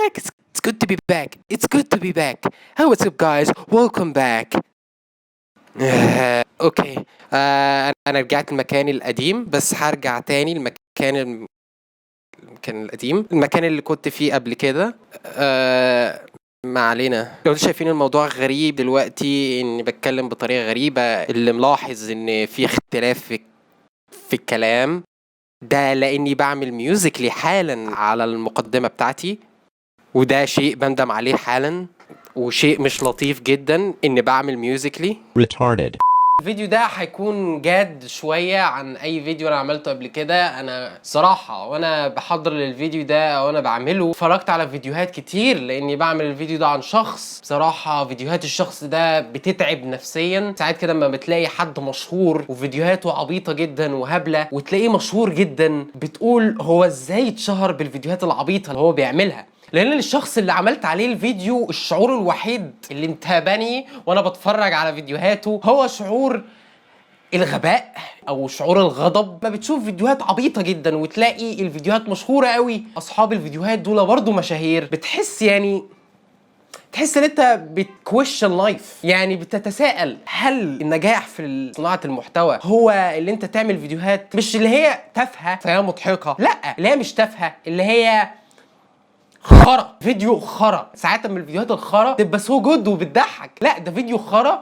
back. It's good to be back. It's good to be back. Hey, what's up, guys? Welcome back. اوكي. انا رجعت المكان القديم، بس هرجع تاني المكان القديم، المكان اللي كنت فيه قبل كده. ما علينا. لو انتوا شايفين الموضوع غريب دلوقتي، اني بتكلم بطريقه غريبه، اللي ملاحظ ان في اختلاف في الكلام ده لاني بعمل ميوزيكلي حالا على المقدمه بتاعتي، وده شيء بندم عليه حالا، وشيء مش لطيف جدا اني بعمل ميوزيكلي. retarded. الفيديو ده هيكون جاد شوية عن أي فيديو أنا عملته قبل كده. أنا صراحة وأنا بحضر للفيديو ده أو أنا بعمله اتفرجت على فيديوهات كتير، لأني بعمل الفيديو ده عن شخص. بصراحة فيديوهات الشخص ده بتتعب نفسيا. ساعات كده لما بتلاقي حد مشهور وفيديوهاته عبيطة جدا وهبلة، وتلاقيه مشهور جدا، بتقول هو إزاي اتشهر بالفيديوهات العبيطة اللي هو بيعملها؟ لان الشخص اللي عملت عليه الفيديو، الشعور الوحيد اللي انتابني وانا بتفرج على فيديوهاته هو شعور الغباء او شعور الغضب. ما بتشوف فيديوهات عبيطه جدا وتلاقي الفيديوهات مشهوره قوي، اصحاب الفيديوهات دول برضو مشاهير، بتحس تحس ان انت بتكويشن لايف، يعني بتتساءل هل النجاح في صناعه المحتوى هو اللي انت تعمل فيديوهات مش اللي هي تافهه فهي مضحكه، لا، اللي هي مش تافهه، اللي هي خرا، فيديو خرا. ساعات من الفيديوهات الخرا تبقى سو جود وبتضحك، لا ده فيديو خرا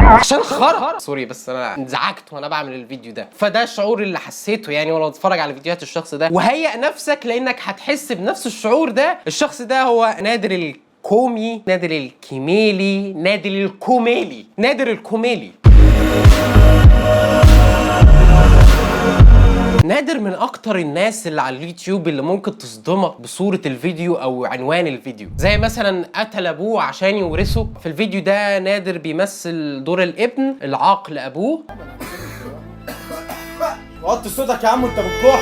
عشان خرا. سوري بس انا انزعجت وانا بعمل الفيديو ده، فده الشعور اللي حسيته يعني وانا بتفرج على فيديوهات الشخص ده. وهيئ نفسك لانك هتحس بنفس الشعور ده. الشخص ده هو نادر الكومي، نادر الكميلي، نادر الكوميلي، نادر الكوميلي. نادر من اكتر الناس اللي على اليوتيوب اللي ممكن تصدمك بصورة الفيديو او عنوان الفيديو. زي مثلا قتل ابوه عشان يورثه. في الفيديو ده نادر بيمثل دور الابن العاق لابوه. وطي صوتك يا عم وانت بتكح.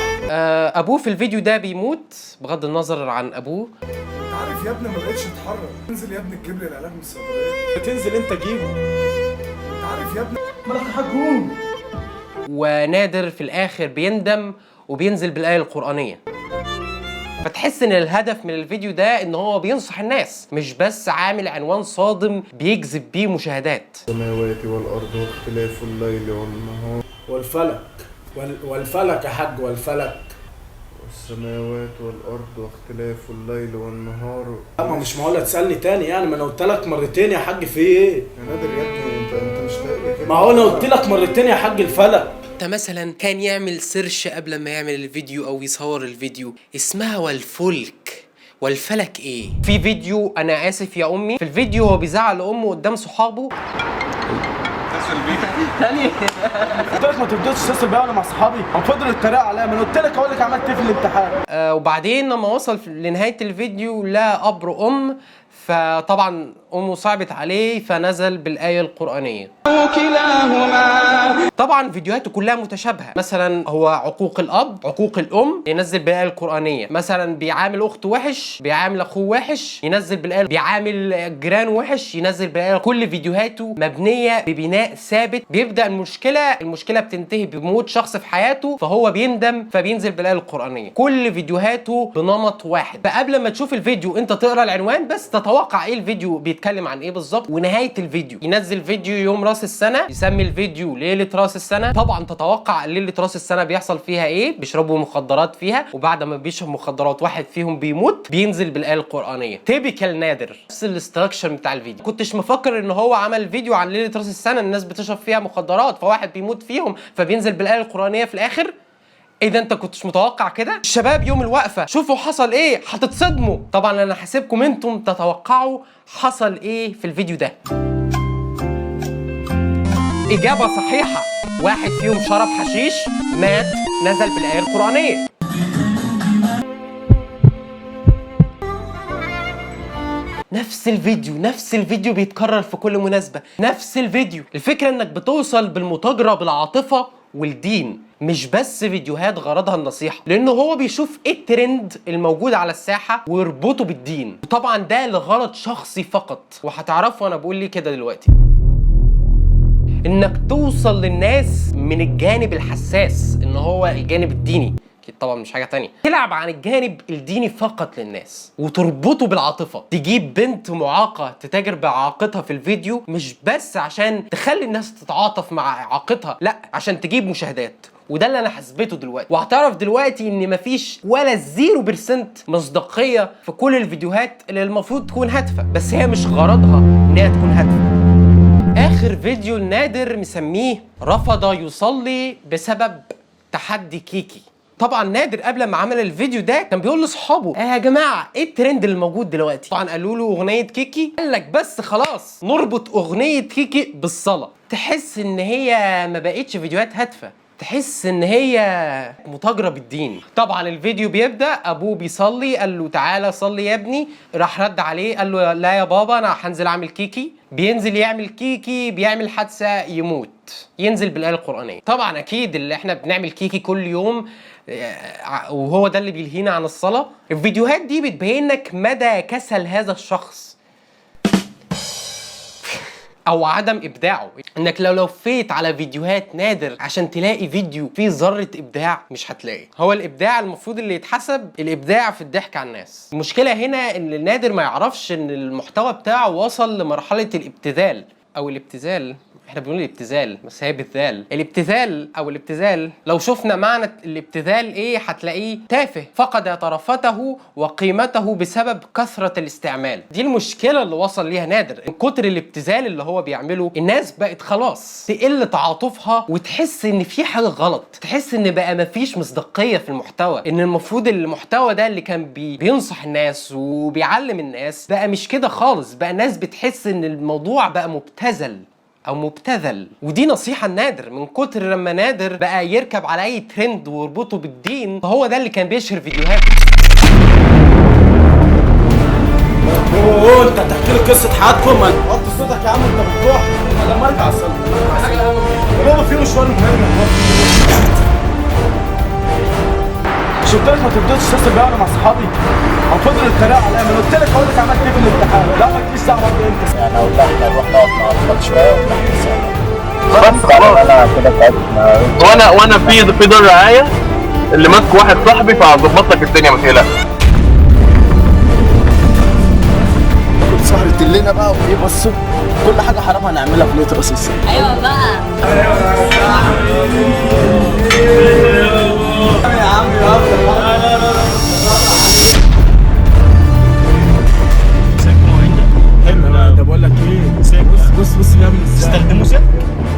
ابوه في الفيديو ده بيموت، بغض النظر عن ابوه. انت عارف يا ابني ما بقتش تتحرك، انزل يا ابني تجيب لي العلاج من الصيدليه. تنزل انت جيبه. انت عارف يا ابني مالك حجون. ونادر في الاخر بيندم وبينزل بالايه القرانيه. فتحس ان الهدف من الفيديو ده ان هو بينصح الناس، مش بس عامل عنوان صادم بيجذب بيه مشاهدات. السماوات والارض واختلاف الليل والنهار والفلك يا حاج، والفلك. والسماوات والارض واختلاف الليل والنهار. اما مش معقوله تسالني تاني يعني، ما انا قلت لك مرتين يا حاج. في ايه يا نادر يا ابني انت مش لاقي كده. ما هو انا قلت لك مرتين يا حاج الفلك. ده مثلا كان يعمل سيرش قبل ما يعمل الفيديو او يصور الفيديو، اسمها والفلك. والفلك ايه؟ في فيديو انا اسف يا امي، في الفيديو هو بيزعل امه قدام صحابه. اتصل بيك تاني قلت لك ما تفضلش تتصل بيا وانا مع صحابي، هم فضلوا يتريقوا عليا. ما انا قلت لك اقول لك عملت ايه في الامتحان. وبعدين لما وصل لنهايه الفيديو لا اب ام، فطبعا امه صعبت عليه فنزل بالايه القرانيه. كلاهما. طبعا فيديوهاته كلها متشابهه، مثلا هو عقوق الاب، عقوق الام، ينزل بالايه القرانيه. مثلا بيعامل اخته وحش، بيعامل اخوه وحش، ينزل بالايه. بيعامل جيرانه وحش، ينزل بالايه. كل فيديوهاته مبنيه ببناء ثابت. بيبدا المشكله بتنتهي بموت شخص في حياته، فهو بيندم فبينزل بالايه القرانيه. كل فيديوهاته بنمط واحد. فقبل ما تشوف الفيديو انت تقرا العنوان بس، تتوقع ايه الفيديو بيتكلم عن ايه بالظبط. ونهايه الفيديو ينزل فيديو يوم راس السنه، يسمي الفيديو ليله راس السنه. طبعا تتوقع ليله راس السنه بيحصل فيها ايه، بيشربوا مخدرات فيها، وبعد ما بيشرب مخدرات واحد فيهم بيموت، بينزل بالايه القرانيه. تيبيكال نادر، نفس الاستراكشر بتاع الفيديو. كنتش مفكر ان هو عمل فيديو عن ليله راس السنه الناس بتشرب فيها مخدرات فواحد بيموت فيهم فبينزل بالايه القرانيه في الاخر. ايه ده، انت كنتش متوقع كده؟ الشباب يوم الوقفه شوفوا حصل ايه، هتتصدموا. طبعا انا هسيبكم انتم تتوقعوا حصل ايه في الفيديو ده. اجابه صحيحه، واحد فيهم شرب حشيش مات، نزل بالايه القرانيه. نفس الفيديو بيتكرر في كل مناسبه، نفس الفيديو. الفكره انك بتوصل بالمتاجره بالعاطفه والدين، مش بس فيديوهات غرضها النصيحة، لأنه هو بيشوف ايه الترند الموجود على الساحة ويربطه بالدين. وطبعا ده لغرض شخصي فقط، وهتعرفوا أنا بقول ليه كده دلوقتي. إنك توصل للناس من الجانب الحساس، إن هو الجانب الديني. اكيد طبعا مش حاجه تانية. تلعب عن الجانب الديني فقط للناس وتربطه بالعاطفه، تجيب بنت معاقه تتاجر باعاقتها في الفيديو مش بس عشان تخلي الناس تتعاطف مع اعاقتها، لا عشان تجيب مشاهدات. وده اللي انا حسبته دلوقتي، وهتعرف دلوقتي ان مفيش ولا 0% مصداقيه في كل الفيديوهات اللي المفروض تكون هادفه، بس هي مش غرضها ان هي تكون هادفه. اخر فيديو لنادر مسميه رفض يصلي بسبب تحدي كيكي. طبعا نادر قبل ما عمل الفيديو ده كان بيقول لاصحابه يا جماعه ايه الترند اللي موجود دلوقتي؟ طبعا قالوا له اغنيه كيكي، قال لك بس خلاص نربط اغنيه كيكي بالصلاه. تحس ان هي ما بقتش فيديوهات هادفه، تحس ان هي متاجره بالدين. طبعا الفيديو بيبدا ابوه بيصلي، قال له تعالى صلي يا ابني، راح رد عليه قال له لا يا بابا انا هنزل اعمل كيكي. بينزل يعمل كيكي، بيعمل حادثه يموت، ينزل بالايه القرانيه. طبعا اكيد اللي احنا بنعمل كيكي كل يوم وهو ده اللي بيلهينا عن الصلاه. الفيديوهات دي بتبين لك مدى كسل هذا الشخص او عدم ابداعه. انك لو لفيت على فيديوهات نادر عشان تلاقي فيديو فيه ذره ابداع مش هتلاقي. هو الابداع المفروض اللي يتحسب الابداع في الضحك على الناس. المشكله هنا ان نادر ما يعرفش ان المحتوى بتاعه وصل لمرحله الابتذال او الابتذال. احنا بنقول الابتذال بس هي بالذال. الابتذال او الابتذال لو شفنا معنى الابتذال ايه هتلاقيه تافه، فقد طرفته وقيمته بسبب كثرة الاستعمال. دي المشكلة اللي وصل ليها نادر. من كتر الابتذال اللي هو بيعمله الناس بقت خلاص تقل تعاطفها وتحس ان في حاجة غلط، تحس ان بقى مفيش مصداقية في المحتوى، ان المفروض المحتوى ده اللي كان بينصح الناس وبيعلم الناس بقى مش كده خالص. بقى الناس بتحس ان الموضوع بقى مبتذل او مبتذل. ودي نصيحة نادر، من كتر لما نادر بقى يركب على اي ترند ويربطه بالدين فهو ده اللي كان بيشهر فيديوهاته. انت هتحكي لي قصه حياتكم؟ ما وطي صوتك يا عم انت بتروح. لما ارجع اصلي بابا في مشوار مهم. مش قلت لك ما تفضلش تتصل بيا وانا مع صحابي؟ او فضلوا يتريقوا عليا. ما قلت لك اقول لك عملت ايه في الامتحان؟ لا مالكيش دعوه برضه انت. يعني اقول لها احنا نروح نقعد مع اطفال شويه ونحكي بس خلاص. انا كده تعبت. وانا في دور رعايه اللي ماسك واحد صاحبي فهظبط لك الدنيا ما تقلقش. سهرة الليلة بقى وايه. بصوا كل حاجه حرام هنعملها في ليله راس السنه. ايوه بقى. يا عم ده بقول لك ايه، بص يا ابني تستخدمه سلك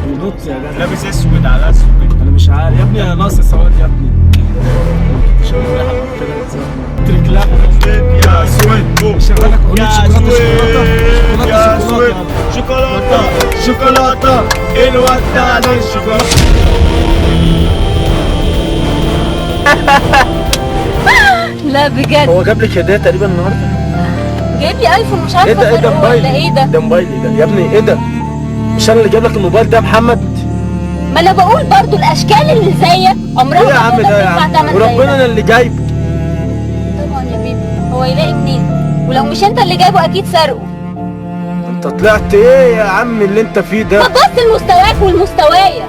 بينط يا جدع. لابس اسود على اسود. انا مش عارف يا ابني، انا ناقص سواد يا ابني. تريكلاب يا اسود شغالك يا اسود شوكولاته الواد على الشوكولاته. لا بجد هو جاب لك هديه تقريبا النهارده. جايب لي 1000 ومش عارفه ايه ده ولا موبايلي؟ ايه ده؟ ده موبايلي ده يا ابني. ايه ده؟ مش انا اللي جايب لك الموبايل ده يا محمد؟ ما انا بقول برضو الاشكال اللي زيك عمرها ايه يا عم ده يا عم؟ وربنا انا اللي جايبه. طبعا يا بيبي، هو يلاقي منين؟ ولو مش انت اللي جايبه اكيد سرقه. انت طلعت ايه يا عم اللي انت فيه ده؟ ما تبص لمستواك والمستوايا.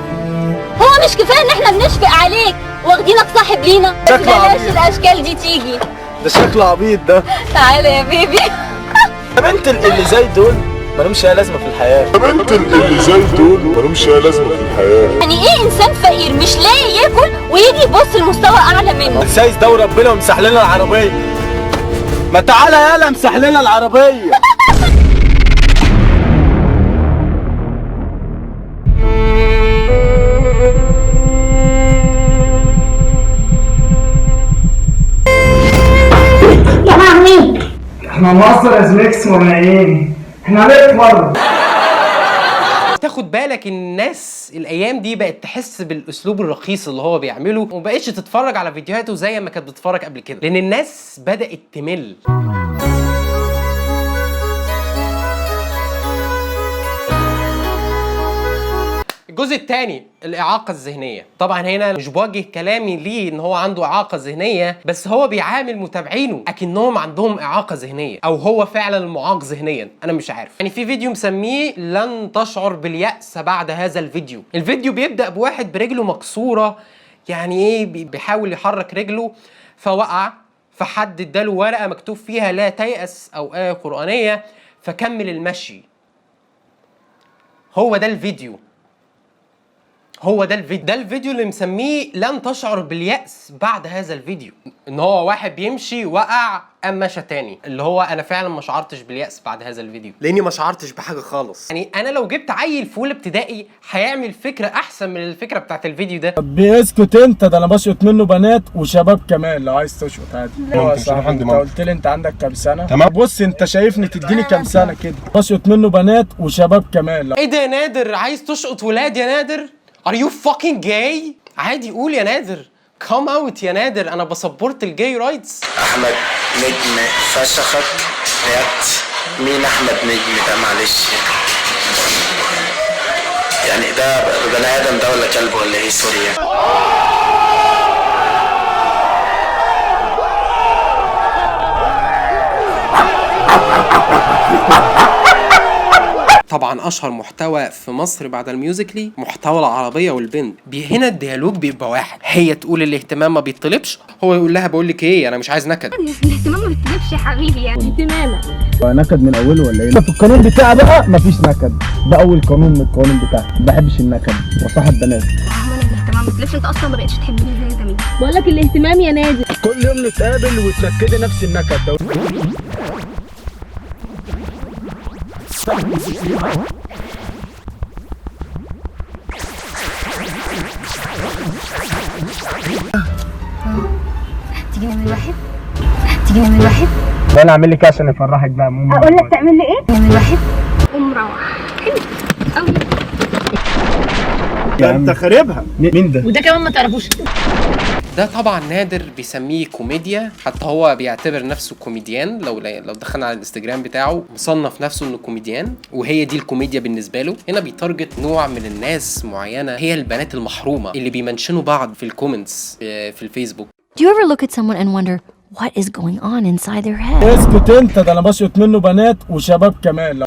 هو مش كفايه ان احنا بنشفق عليك واخدينك صاحب لينا؟ شكله بلاش عبيط. الاشكال دي تيجي. ده شكله عبيط ده. تعالى يا بيبي. يا بنت اللي زي دول مالهمش اي لازمه في الحياه. بنت اللي زي دول مالهمش اي لازمه في الحياه. يعني ايه انسان فقير مش لاقي ياكل ويجي يبص لمستوى اعلى منه؟ السايس ده وربنا ومسح لنا العربيه. ما تعالى يالا امسح لنا العربيه. احنا مصر يا زميكس ومنعين، احنا هنكبر. تاخد بالك ان الناس الايام دي بقت تحس بالاسلوب الرخيص اللي هو بيعمله ومبقتش تتفرج على فيديوهاته زي ما كانت بتتفرج قبل كده، لان الناس بدات تمل. الجزء الثاني الإعاقة الذهنية. طبعا هنا مش بوجه كلامي ليه ان هو عنده إعاقة ذهنية، بس هو بيعامل متابعينه اكنهم عندهم إعاقة ذهنية او هو فعلا معاق ذهنيا، انا مش عارف. يعني في فيديو مسميه لن تشعر باليأس بعد هذا الفيديو. الفيديو بيبدأ بواحد برجله مكسورة، يعني ايه بيحاول يحرك رجله فوقع، فحد اداله ورقه مكتوب فيها لا تيأس او آية قرآنية فكمل المشي. هو ده الفيديو، هو ده الفيديو، ده الفيديو اللي مسميه لن تشعر باليأس بعد هذا الفيديو. ان هو واحد بيمشي وقع قام مشى تاني، اللي هو انا فعلا ما شعرتش باليأس بعد هذا الفيديو لاني ما شعرتش بحاجه خالص. يعني انا لو جبت عيل في اولى ابتدائي هيعمل فكره احسن من الفكره بتاعت الفيديو ده. بيسكت انت، ده انا بشقط منه بنات وشباب كمان لو عايز تشقط عادي. انت قلت لي انت عندك كام سنه؟ تمام. بص انت شايفني تديني كام سنه كده؟ بشقط منه بنات وشباب كمان. ايه ده يا نادر، عايز تشقط ولاد يا نادر؟ Are you fucking gay؟ عادي قول يا نادر، come out يا نادر، انا بسبورت الجاي رايتس. احمد نجم فشخك بجد. مين احمد نجم ده؟ معلش يعني ده بني ادم ده ولا كلب ولا ايه؟ سوري يعني. طبعا اشهر محتوى في مصر بعد الميوزيكلي محتوى العربيه والبنت. هنا الديالوج بيبقى واحد، هي تقول الاهتمام ما بيطلبش، هو يقول لها بقول لك ايه انا مش عايز نكد. الاهتمام ما بيطلبش يا حبيبي، يعني اهتمامك نكد من اوله ولا ايه؟ في القانون بتاعي بقى مفيش نكد، ده اول قانون من القانون بتاعي، ما بحبش النكد وصاحب بنات. انا الاهتمام ما بيطلبش، انت اصلا ما بقتش تحبني زي زمان. بقول لك الاهتمام يا نادر. كل يوم نتقابل وتنكدي نفس النكد ده. تيجي نعمل واحد؟ تيجي نعمل واحد؟ انا اعمل لك عشان افرحك بقى. اقول لك تعمل لي ايه؟ نعمل واحد قوم روح. حلو قوي. ده انت خاربها. مين ده؟ وده كمان ما تعرفوش. ده طبعا نادر بيسميه كوميديا، حتى هو بيعتبر نفسه كوميديان. لو دخلنا على الانستجرام بتاعه مصنف نفسه انه كوميديان، وهي دي الكوميديا بالنسبه له. هنا بيتارجت نوع من الناس معينه، هي البنات المحرومه اللي بيمنشنوا بعض في الكومنتس في الفيسبوك. Do you ever look at someone and wonder what is going on inside their head? اسكت انت، ده انا بشقط منه بنات وشباب كمان.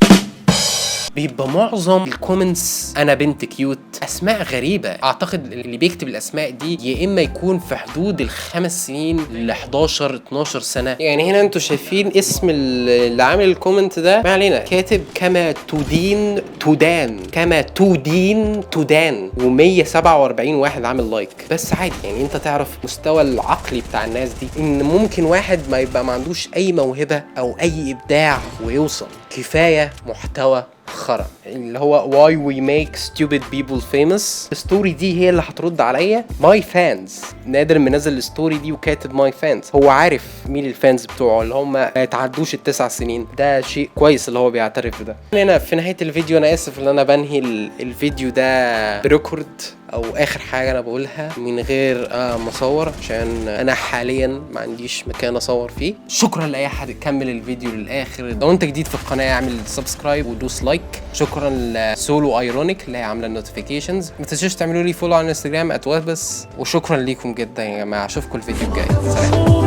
بيبقى معظم الكومنتس انا بنت كيوت، اسماء غريبه. اعتقد اللي بيكتب الاسماء دي يا اما يكون في حدود ال5 سنين ل 11 12 سنه. يعني هنا انتوا شايفين اسم اللي عامل الكومنت ده، ما علينا، كاتب كما تدين تدان، كما تدين تدان، و147 واحد عامل لايك. بس عادي، يعني انت تعرف مستوى العقلي بتاع الناس دي، ان ممكن واحد ما يبقى ما عندوش اي موهبه او اي ابداع ويوصل. كفايه محتوى خرا اللي هو why we make stupid people famous. الستوري دي هي اللي هترد عليا. my fans، نادر منزل الستوري دي وكاتب my fans، هو عارف مين الفانز بتوعه اللي هم ما يتعدوش ال9 سنين. ده شيء كويس اللي هو بيعترف بده. هنا في نهايه الفيديو انا اسف ان انا بنهي الفيديو ده بريكورد او اخر حاجه انا بقولها من غير ما اصور، عشان انا حاليا ما عنديش مكان اصور فيه. شكرا لاي حد كمل الفيديو للاخر. لو انت جديد في القناه اعمل سبسكرايب ودوس لايك. شكرا لسولو ايرونيك اللي هي عامله النوتيفيكيشنز. ما تنسوش تعملوا لي فولو على الانستجرام @وهبس. وشكرا ليكم جدا يا جماعه، اشوفكم الفيديو الجاي. سلام.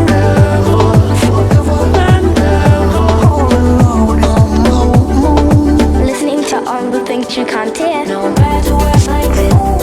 Listening to all the things you can't hear. No matter what I